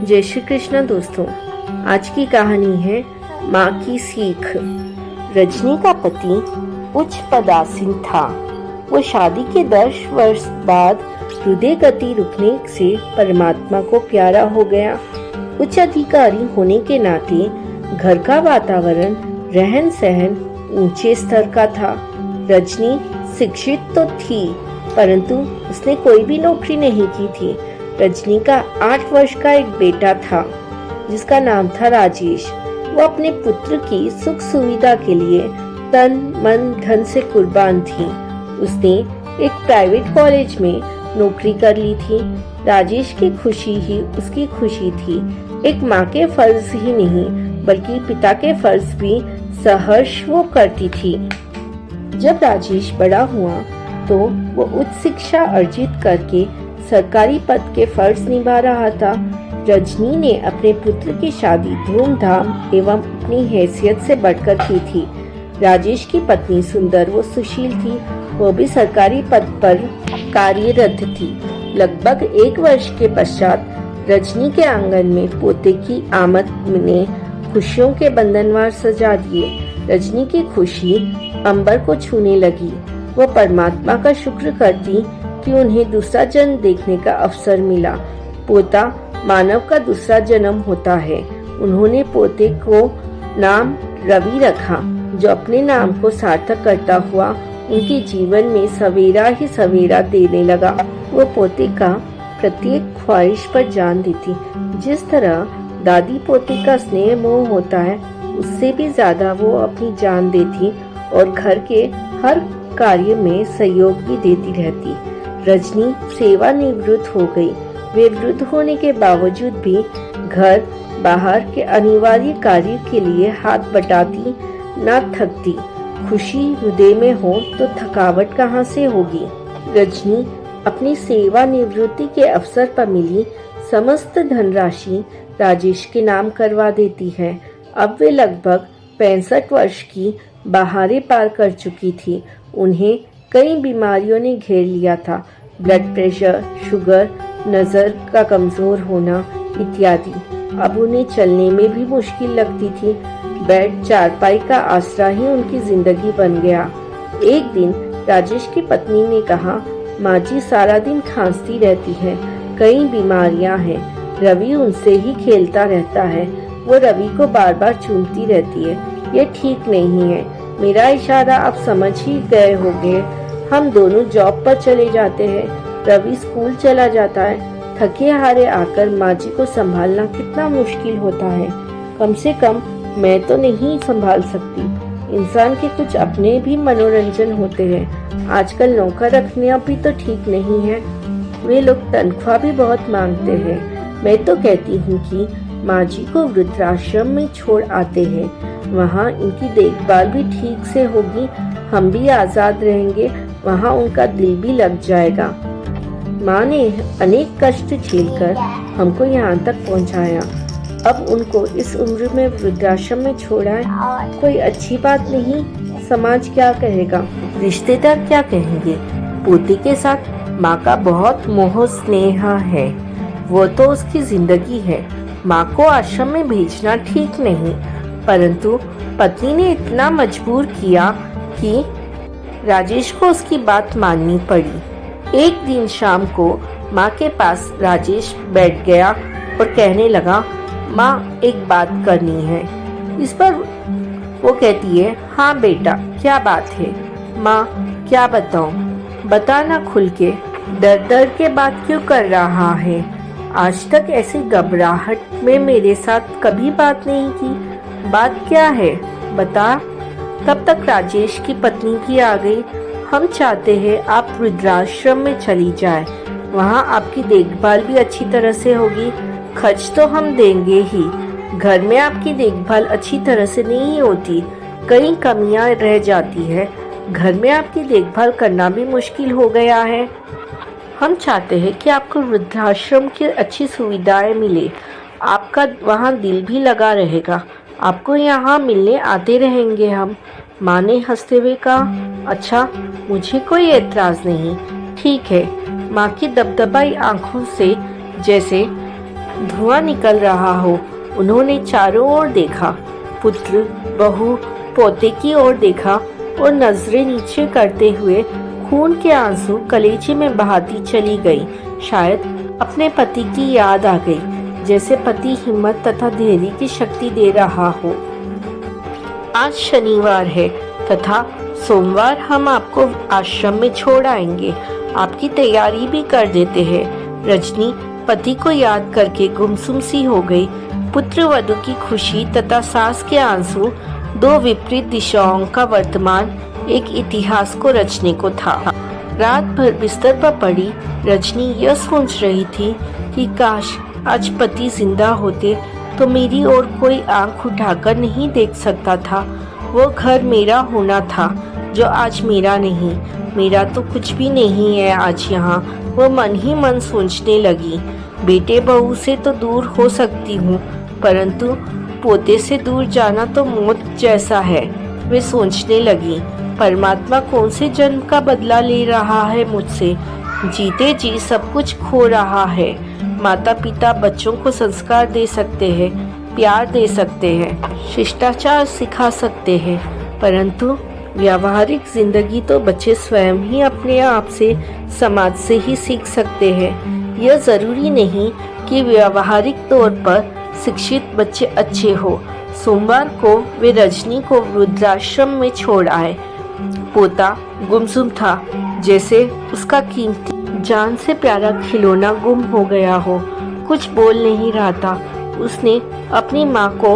जय श्री कृष्ण दोस्तों। आज की कहानी है माँ की सीख। रजनी का पति उच्च पदासीन था। वो शादी के 10 वर्ष बाद हृदय गति रुकने से परमात्मा को प्यारा हो गया। उच्च अधिकारी होने के नाते घर का वातावरण रहन सहन ऊंचे स्तर का था। रजनी शिक्षित तो थी, परंतु उसने कोई भी नौकरी नहीं की थी। रजनी का 8 वर्ष का एक बेटा था जिसका नाम था राजेश। वो अपने पुत्र की सुख सुविधा के लिए तन मन धन से कुर्बान थी। उसने एक प्राइवेट कॉलेज में नौकरी कर ली थी। राजेश की खुशी ही उसकी खुशी थी। एक माँ के फर्ज ही नहीं बल्कि पिता के फर्ज भी सहर्ष वो करती थी। जब राजेश बड़ा हुआ तो वो उच्च शिक्षा अर्जित करके सरकारी पद के फर्ज निभा रहा था। रजनी ने अपने पुत्र की शादी धूमधाम एवं अपनी हैसियत से बढ़कर की थी। राजेश की पत्नी सुंदर व सुशील थी। वो भी सरकारी पद पर कार्यरत थी। लगभग 1 वर्ष के पश्चात रजनी के आंगन में पोते की आमद ने खुशियों के बंधनवार सजा दिए। रजनी की खुशी अंबर को छूने लगी। वो परमात्मा का शुक्र करती कि उन्हें दूसरा जन्म देखने का अवसर मिला। पोता मानव का दूसरा जन्म होता है। उन्होंने पोते को नाम रवि रखा, जो अपने नाम को सार्थक करता हुआ उनके जीवन में सवेरा ही सवेरा देने लगा। वो पोते का प्रत्येक ख्वाहिश पर जान देती। जिस तरह दादी पोते का स्नेह मोह होता है, उससे भी ज्यादा वो अपनी जान देती और घर के हर कार्य में सहयोग भी देती रहती। रजनी सेवानिवृत्त हो गई। वे वृद्ध होने के बावजूद भी घर बाहर के अनिवार्य कार्य के लिए हाथ बटाती, न थकती। खुशी हृदय में हो तो थकावट कहाँ से होगी। रजनी अपनी सेवानिवृत्ति के अवसर पर मिली समस्त धनराशि राजेश के नाम करवा देती है। अब वे लगभग 65 वर्ष की बहारें पार कर चुकी थी। उन्हें कई बीमारियों ने घेर लिया था। ब्लड प्रेशर, शुगर, नजर का कमजोर होना इत्यादि। अब उन्हें चलने में भी मुश्किल लगती थी। बेड चारपाई का आसरा ही उनकी जिंदगी बन गया। एक दिन राजेश की पत्नी ने कहा, माँ जी सारा दिन खांसती रहती है, कई बीमारियां हैं। रवि उनसे ही खेलता रहता है। वो रवि को बार बार चूमती रहती है। ये ठीक नहीं है। मेरा इशारा आप समझ ही गए होंगे। हम दोनों जॉब पर चले जाते हैं। रवि स्कूल चला जाता है। थके हारे आकर माँ जी को संभालना कितना मुश्किल होता है। कम से कम मैं तो नहीं संभाल सकती। इंसान के कुछ अपने भी मनोरंजन होते हैं। आजकल नौकर रखना भी तो ठीक नहीं है। वे लोग तनख्वाह भी बहुत मांगते हैं। मैं तो कहती हूँ कि माँ जी को वृद्धाश्रम में छोड़ आते हैं। वहाँ इनकी देखभाल भी ठीक से होगी। हम भी आजाद रहेंगे। वहाँ उनका दिल भी लग जाएगा। माँ ने अनेक कष्ट झेलकर हमको यहाँ तक पहुँचाया। अब उनको इस उम्र में वृद्धाश्रम में छोड़ा है, कोई अच्छी बात नहीं। समाज क्या कहेगा, रिश्तेदार क्या कहेंगे। पोते के साथ माँ का बहुत मोह स्नेह है। वो तो उसकी जिंदगी है। माँ को आश्रम में भेजना ठीक नहीं, परंतु पत्नी ने इतना मजबूर किया कि राजेश को उसकी बात माननी पड़ी। एक दिन शाम को माँ के पास राजेश बैठ गया और कहने लगा, माँ एक बात करनी है। इस पर वो कहती है, हाँ बेटा क्या बात है। माँ क्या बताऊँ, बताना खुल के। डर डर के बात क्यों कर रहा है। आज तक ऐसी घबराहट में मेरे साथ कभी बात नहीं की। बात क्या है बता। तब तक राजेश की पत्नी भी आ गई। हम चाहते हैं आप वृद्धाश्रम में चली जाए। वहाँ आपकी देखभाल भी अच्छी तरह से होगी। खर्च तो हम देंगे ही। घर में आपकी देखभाल अच्छी तरह से नहीं होती, कई कमियां रह जाती है। घर में आपकी देखभाल करना भी मुश्किल हो गया है। हम चाहते हैं कि आपको वृद्धाश्रम की अच्छी सुविधाएं मिले। आपका वहाँ दिल भी लगा रहेगा। आपको यहाँ मिलने आते रहेंगे हम। माँ ने हंसते हुए कहा, अच्छा मुझे कोई एतराज नहीं, ठीक है। माँ की दबदबाई आंखों से जैसे धुआं निकल रहा हो। उन्होंने चारों ओर देखा, पुत्र, बहू, पोते की ओर देखा और नजरें नीचे करते हुए खून के आंसू कलेजे में बहाती चली गई। शायद अपने पति की याद आ गई, जैसे पति हिम्मत तथा धैर्य की शक्ति दे रहा हो। आज शनिवार है तथा सोमवार हम आपको आश्रम में छोड़ आएंगे। आपकी तैयारी भी कर देते हैं। रजनी पति को याद करके गुमसुम सी हो गई। पुत्र वधू की खुशी तथा सास के आंसू, दो विपरीत दिशाओं का वर्तमान एक इतिहास को रचने को था। रात भर बिस्तर पर पड़ी रजनी यह सोच रही थी कि काश आज पति जिंदा होते तो मेरी ओर कोई आंख उठाकर नहीं देख सकता था। वो घर मेरा होना था जो आज मेरा नहीं। मेरा तो कुछ भी नहीं है आज यहाँ, वो मन ही मन सोचने लगी। बेटे बहू से तो दूर हो सकती हूँ, परंतु पोते से दूर जाना तो मौत जैसा है। वे सोचने लगी, परमात्मा कौन से जन्म का बदला ले रहा है मुझसे। जीते जी सब कुछ खो रहा है। माता पिता बच्चों को संस्कार दे सकते हैं, प्यार दे सकते हैं, शिष्टाचार सिखा सकते हैं, परंतु व्यावहारिक जिंदगी तो बच्चे स्वयं ही अपने आप से, समाज से ही सीख सकते हैं। यह जरूरी नहीं कि व्यावहारिक तौर पर शिक्षित बच्चे अच्छे हो। सोमवार को वे रजनी को वृद्धाश्रम में छोड़ आए। पोता गुमसुम था, जैसे उसका कीमती जान से प्यारा खिलौना गुम हो गया हो। कुछ बोल नहीं रहा था। उसने अपनी माँ को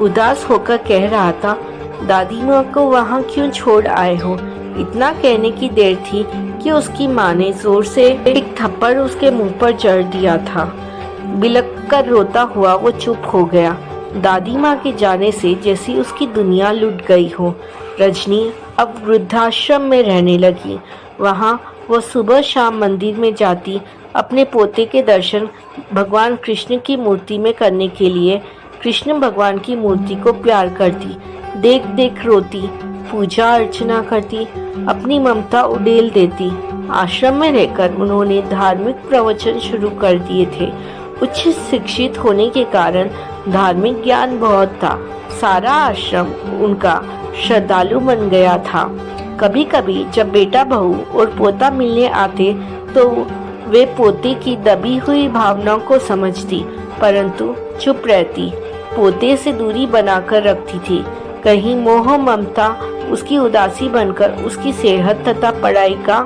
उदास होकर कह रहा था, दादी माँ को वहाँ क्यों छोड़ आए हो। इतना कहने की देर थी कि उसकी माँ ने जोर से एक थप्पड़ उसके मुंह पर जड़ दिया था। बिलक कर रोता हुआ वो चुप हो गया। दादी माँ के जाने से जैसी उसकी दुनिया लुट गई हो। रजनी अब वृद्धाश्रम में रहने लगी। वहाँ वो सुबह शाम मंदिर में जाती, अपने पोते के दर्शन भगवान कृष्ण की मूर्ति में करने के लिए कृष्ण भगवान की मूर्ति को प्यार करती, देख देख रोती, पूजा अर्चना करती, अपनी ममता उड़ेल देती। आश्रम में रहकर उन्होंने धार्मिक प्रवचन शुरू कर दिए थे। उच्च शिक्षित होने के कारण धार्मिक ज्ञान बहुत था। सारा आश्रम उनका श्रद्धालु बन गया था। कभी कभी जब बेटा बहू और पोता मिलने आते तो वे पोते की दबी हुई भावनाओं को समझती, परंतु चुप रहती, पोते से दूरी बनाकर रखती थी। कहीं मोह ममता उसकी उदासी बनकर उसकी सेहत तथा पढ़ाई का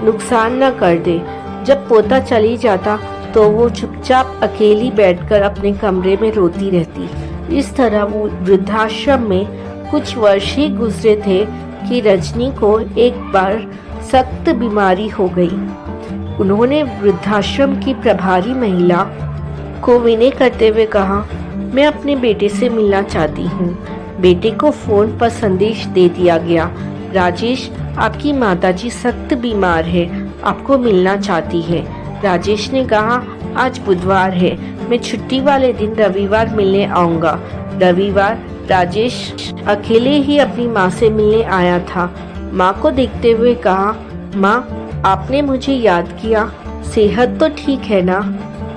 नुकसान न कर दे। जब पोता चली जाता तो वो चुपचाप अकेली बैठकर अपने कमरे में रोती रहती। इस तरह वो वृद्धाश्रम में कुछ वर्ष ही गुजरे थे कि रजनी को एक बार सख्त बीमारी हो गई। उन्होंने वृद्धाश्रम की प्रभारी महिला को विनय करते हुए कहा, मैं अपने बेटे से मिलना चाहती हूँ। बेटे को फोन पर संदेश दे दिया गया, राजेश, आपकी माताजी सख्त बीमार है, आपको मिलना चाहती है। राजेश ने कहा, आज बुधवार है, मैं छुट्टी वाले दिन रविवार मिलने आऊँगा। रविवार राजेश अकेले ही अपनी माँ से मिलने आया था। माँ को देखते हुए कहा, माँ, आपने मुझे याद किया, सेहत तो ठीक है ना?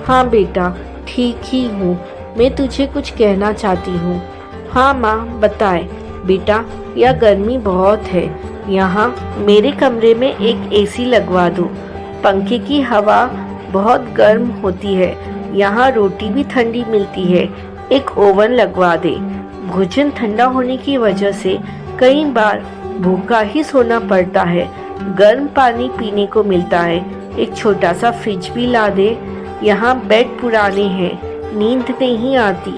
हाँ बेटा, ठीक ही हूँ, मैं तुझे कुछ कहना चाहती हूँ। हाँ माँ, बताए। बेटा, यह गर्मी बहुत है, यहाँ मेरे कमरे में एक एसी लगवा दो। पंखे की हवा बहुत गर्म होती है, यहाँ रोटी भी ठंडी मिलती है, एक ओवन लगवा दे। भोजन ठंडा होने की वजह से कई बार भूखा ही सोना पड़ता है। गर्म पानी पीने को मिलता है, एक छोटा सा फ्रिज भी ला दे। यहाँ बेड पुराने हैं, नींद नहीं आती,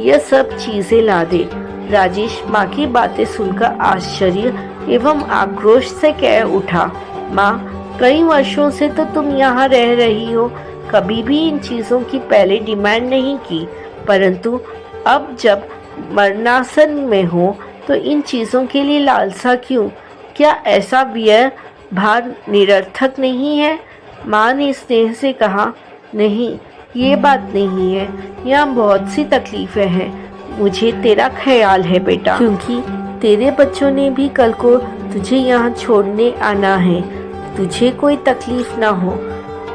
यह सब चीजें ला दे। राजेश माँ की बातें सुनकर आश्चर्य एवं आक्रोश से कह उठा, माँ, कई वर्षों से तो तुम यहाँ रह रही हो, कभी भी इन चीजों की पहले डिमांड नहीं की, परंतु अब जब मरणासन में हो तो इन चीजों के लिए लालसा क्यों? क्या ऐसा व्यय भार निरर्थक नहीं है? माँ ने स्नेह से कहा, नहीं, ये बात नहीं है, यहाँ बहुत सी तकलीफें हैं। मुझे तेरा ख्याल है बेटा, क्योंकि तेरे बच्चों ने भी कल को तुझे यहाँ छोड़ने आना है। तुझे कोई तकलीफ ना हो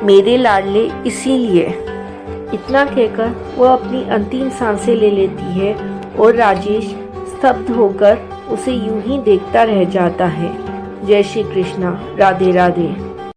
मेरे लाडले, इसीलिए। इतना कहकर वह अपनी अंतिम सांसें ले लेती है और राजेश स्तब्ध होकर उसे यूं ही देखता रह जाता है। जय श्री कृष्णा। राधे राधे।